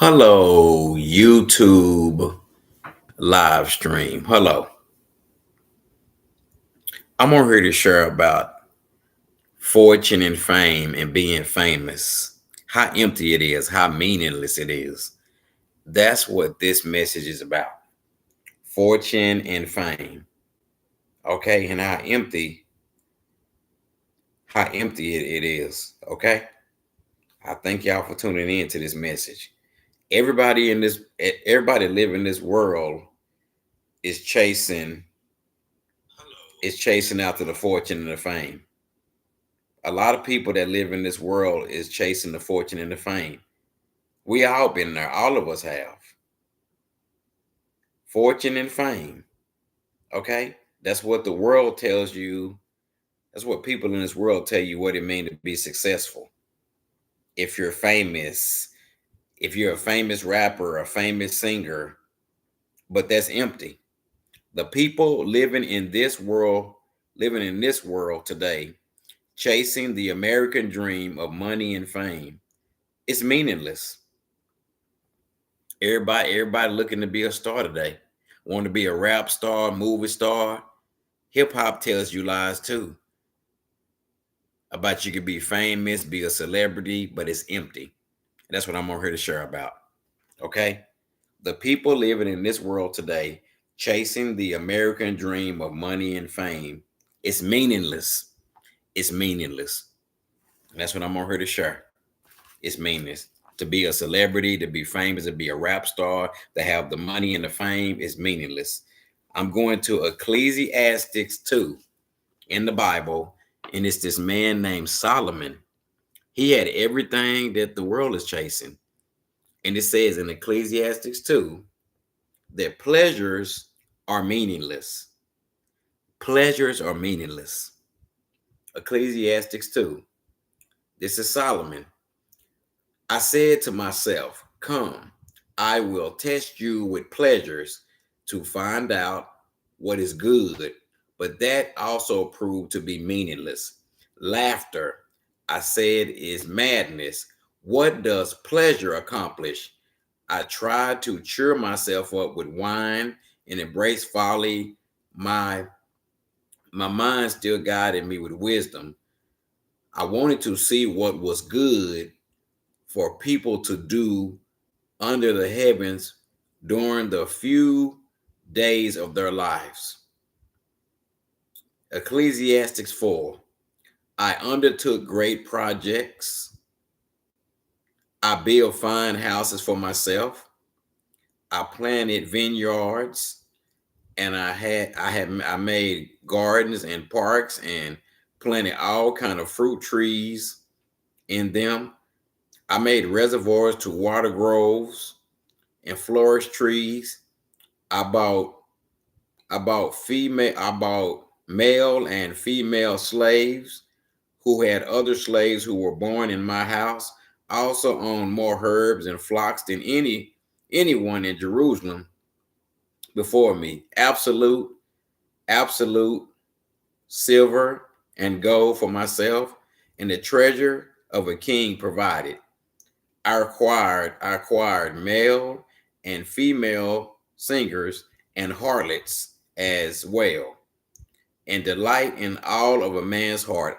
Hello, YouTube live stream. Hello. I'm on here to share about fortune and fame and being famous, how empty it is, how meaningless it is. That's what this message is about. Fortune and fame. Okay, and how empty it is. Okay. I thank y'all for tuning in to this message. Everybody living in this world is chasing after the fortune and the fame. A lot of people that live in this world is chasing the fortune and the fame. We all been there. All of us have. Fortune and fame. Okay? That's what the world tells you. That's what people in this world tell you what it means to be successful. If you're famous, if you're a famous rapper, a famous singer, but that's empty. The people living in this world today, chasing the American dream of money and fame, it's meaningless. Everybody looking to be a star today. Want to be a rap star, movie star. Hip hop tells you lies too. About you could be famous, be a celebrity, but it's empty. That's what I'm on here to share about. Okay? The people living in this world today, chasing the American dream of money and fame, it's meaningless. It's meaningless. And that's what I'm on here to share. It's meaningless. To be a celebrity, to be famous, to be a rap star, to have the money and the fame is meaningless. I'm going to Ecclesiastes 2 in the Bible, and it's this man named Solomon. He had everything that the world is chasing. And it says in Ecclesiastes 2 that pleasures are meaningless. Pleasures are meaningless. Ecclesiastes 2. This is Solomon. I said to myself, come, I will test you with pleasures to find out what is good, but that also proved to be meaningless. Laughter, I said, is madness. What does pleasure accomplish? I tried to cheer myself up with wine and embrace folly. My mind still guided me with wisdom. I wanted to see what was good for people to do under the heavens during the few days of their lives. Ecclesiastes 4. I undertook great projects. I built fine houses for myself. I planted vineyards, and I made gardens and parks and planted all kind of fruit trees in them. I made reservoirs to water groves and flourish trees. I bought I bought male and female slaves who had other slaves who were born in my house. I also owned more herbs and flocks than anyone in Jerusalem before me. Absolute silver and gold for myself, and the treasure of a king provided. I acquired male and female singers and harlots as well, and delight in all of a man's heart.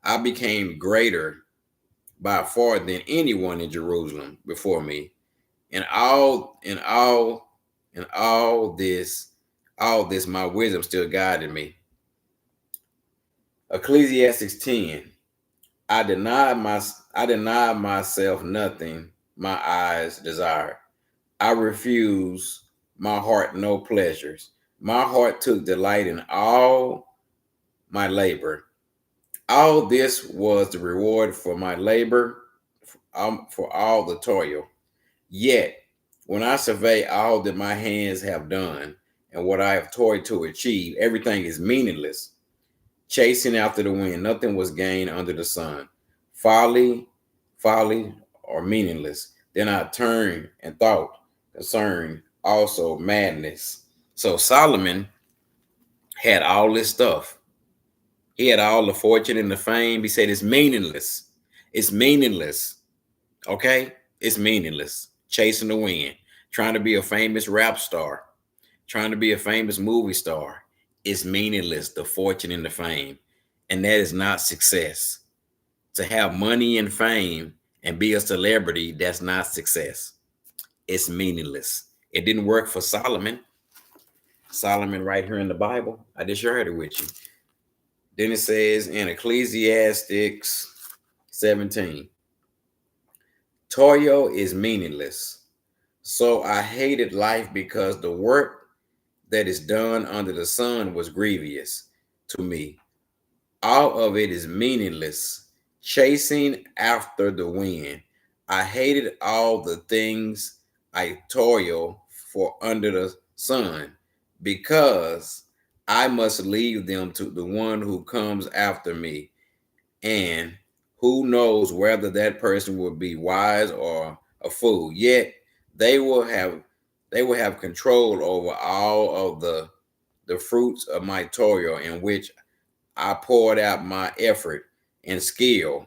I became greater by far than anyone in Jerusalem before me. And all this my wisdom still guided me. Ecclesiastes 10. I denied my I denied myself nothing my eyes desired. I refused my heart no pleasures. My heart took delight in all my labor. All this was the reward for my labor, for all the toil. Yet, when I survey all that my hands have done and what I have toiled to achieve, everything is meaningless. Chasing after the wind, nothing was gained under the sun. Folly, folly, or meaningless. Then I turned and thought concerning also madness. So Solomon had all this stuff. He had all the fortune and the fame. He said it's meaningless. It's meaningless. Okay? It's meaningless. chasing the wind, trying to be a famous rap star, trying to be a famous movie star. It's meaningless, the fortune and the fame. And that is not success. To have money and fame and be a celebrity, that's not success. It's meaningless. It didn't work for Solomon. Solomon, right here in the Bible. I just shared it with you. Then it says in Ecclesiastes 17, toil is meaningless. So I hated life because the work that is done under the sun was grievous to me. All of it is meaningless, chasing after the wind. I hated all the things I toil for under the sun because I must leave them to the one who comes after me. And who knows whether that person will be wise or a fool. Yet they will have control over all of the fruits of my toil in which I poured out my effort and skill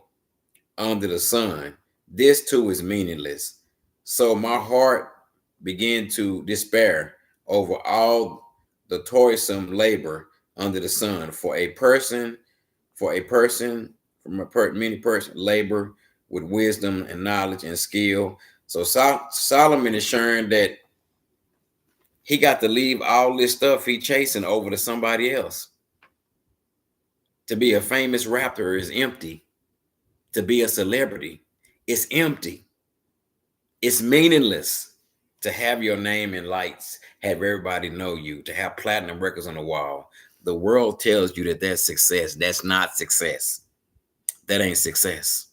under the sun. This too is meaningless. So my heart began to despair over all the toilsome labor under the sun. Many person labor with wisdom and knowledge and skill. So Solomon is sharing that he got to leave all this stuff he chasing over to somebody else. To be a famous rapper is empty. To be a celebrity, it's empty. It's meaningless. To have your name in lights, have everybody know you, to have platinum records on the wall. The world tells you that that's success. That's not success. That ain't success.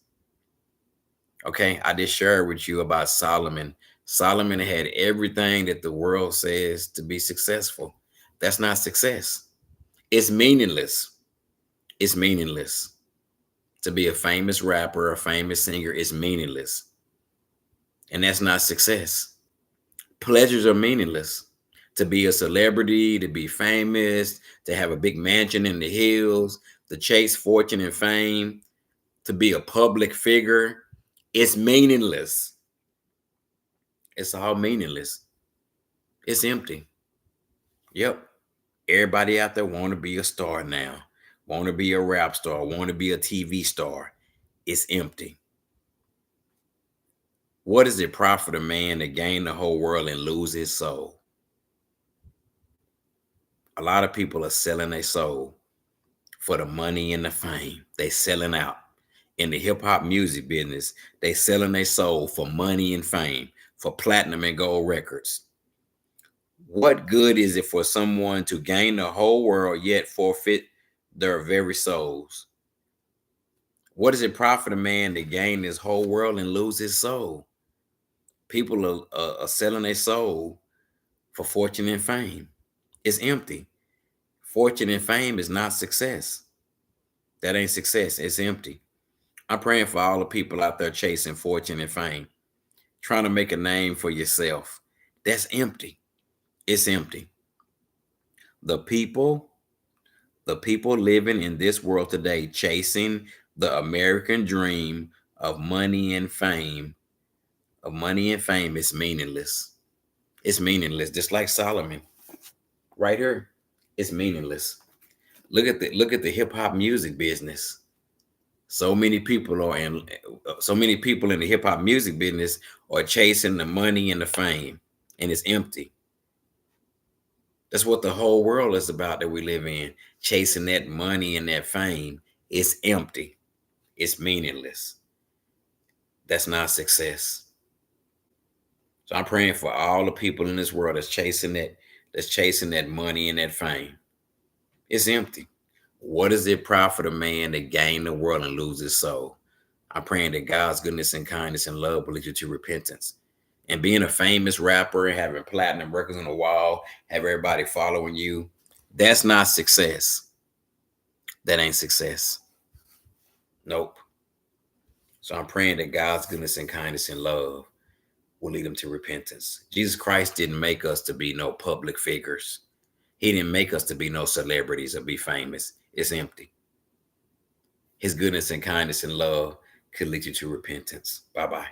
Okay, I just shared with you about Solomon. Solomon had everything that the world says to be successful. That's not success. It's meaningless. It's meaningless. To be a famous rapper, a famous singer is meaningless. And that's not success. Pleasures are meaningless. To be a celebrity, to be famous, to have a big mansion in the hills, to chase fortune and fame, to be a public figure, it's meaningless. It's all meaningless. It's empty. Yep. Everybody out there want to be a star now, want to be a rap star, want to be a TV star. It's empty. What does it profit a man to gain the whole world and lose his soul? A lot of people are selling their soul for the money and the fame. They selling out. In the hip hop music business, they selling their soul for money and fame, for platinum and gold records. What good is it for someone to gain the whole world yet forfeit their very souls? What does it profit a man to gain this whole world and lose his soul? People are selling their soul for fortune and fame. It's empty. Fortune and fame is not success. That ain't success. It's empty. I'm praying for all the people out there chasing fortune and fame, trying to make a name for yourself. That's empty. It's empty. The people living in this world today, chasing the American dream of money and fame, is meaningless. It's meaningless. Just like Solomon, right here, it's meaningless. Look at the hip hop music business. So many people in the hip hop music business are chasing the money and the fame, and it's empty. That's what the whole world is about that we live in, chasing that money and that fame. It's empty. It's meaningless. That's not success. So I'm praying for all the people in this world that's chasing that money and that fame. It's empty. What does it profit a man to gain the world and lose his soul? I'm praying that God's goodness and kindness and love will lead you to repentance. And being a famous rapper and having platinum records on the wall, have everybody following you, that's not success. That ain't success. Nope. So I'm praying that God's goodness and kindness and love will lead them to repentance. Jesus Christ didn't make us to be no public figures. He didn't make us to be no celebrities or be famous. It's empty. His goodness and kindness and love could lead you to repentance. Bye-bye.